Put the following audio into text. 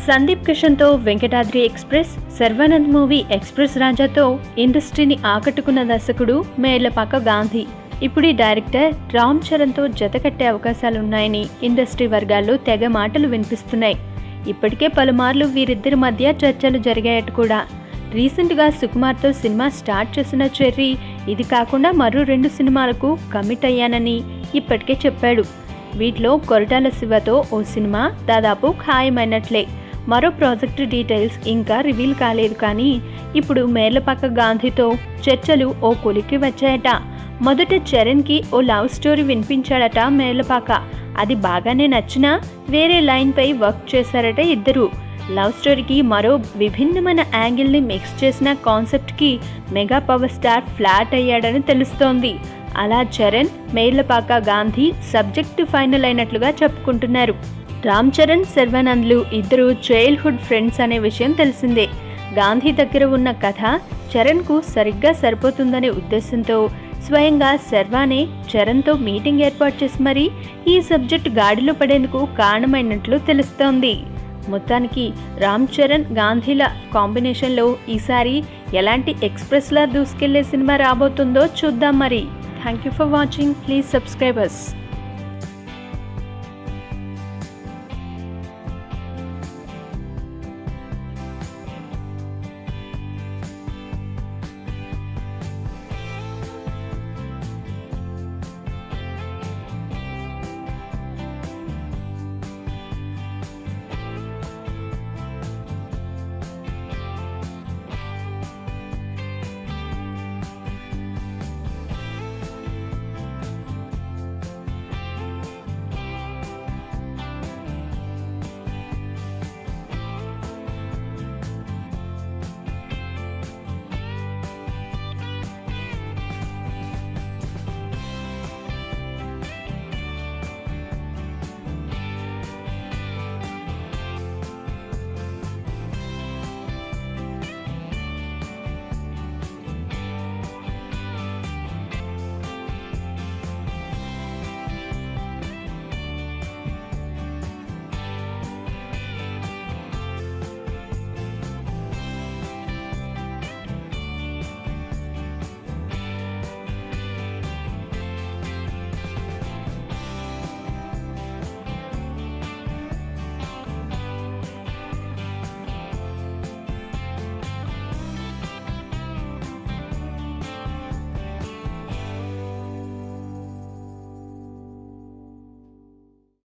సందీప్ కిషన్తో Venkatadri express, Sharwanand movie express రాజాతో ఇండస్ట్రీని ఆకట్టుకున్న దర్శకుడు మేర్లపాక గాంధీ ఇప్పుడు ఈ డైరెక్టర్ రామ్ చరణ్తో జతకట్టే అవకాశాలున్నాయని ఇండస్ట్రీ వర్గాల్లో తెగ మాటలు వినిపిస్తున్నాయి. ఇప్పటికే పలుమార్లు వీరిద్దరి మధ్య చర్చలు జరిగాయట కూడా. రీసెంట్గా సుకుమార్తో సినిమా స్టార్ట్ చేసిన చెర్రీ ఇది కాకుండా మరో 2 సినిమాలకు కమిట్ అయ్యానని ఇప్పటికే చెప్పాడు. వీటిలో కొరటాల శివతో ఓ సినిమా దాదాపు ఖాయమైనట్లే. మరో ప్రాజెక్టు డీటెయిల్స్ ఇంకా రివీల్ కాలేదు. కానీ ఇప్పుడు మేర్లపాక గాంధీతో చర్చలు ఓ కొలిక్కి వచ్చాయట. మొదట చరణ్కి ఓ లవ్ స్టోరీ వినిపించాడట మేర్లపాక. అది బాగానే నచ్చినా వేరే లైన్పై వర్క్ చేశారట ఇద్దరు. లవ్ స్టోరీకి మరో విభిన్నమైన యాంగిల్ని మిక్స్ చేసిన కాన్సెప్ట్కి మెగా పవర్ స్టార్ ఫ్లాట్ అయ్యాడని తెలుస్తోంది. అలా చరణ్, మేర్లపాక గాంధీ సబ్జెక్టు ఫైనల్ అయినట్లుగా చెప్పుకుంటున్నారు. రామ్ చరణ్, శర్వానంద్లు ఇద్దరు చైల్డ్హుడ్ ఫ్రెండ్స్ అనే విషయం తెలిసిందే. గాంధీ దగ్గర ఉన్న కథ చరణ్కు సరిగ్గా సరిపోతుందనే ఉద్దేశంతో స్వయంగా శర్వానే చరణ్తో మీటింగ్ ఏర్పాటు చేసి మరీ ఈ సబ్జెక్ట్ గాడిలో పడేందుకు కారణమైనట్లు తెలుస్తోంది. మొత్తానికి రామ్ చరణ్, గాంధీల కాంబినేషన్లో ఈసారి ఎలాంటి ఎక్స్ప్రెస్లా దూసుకెళ్లే సినిమా రాబోతుందో చూద్దాం మరి. Thank you for watching. Please subscribe us.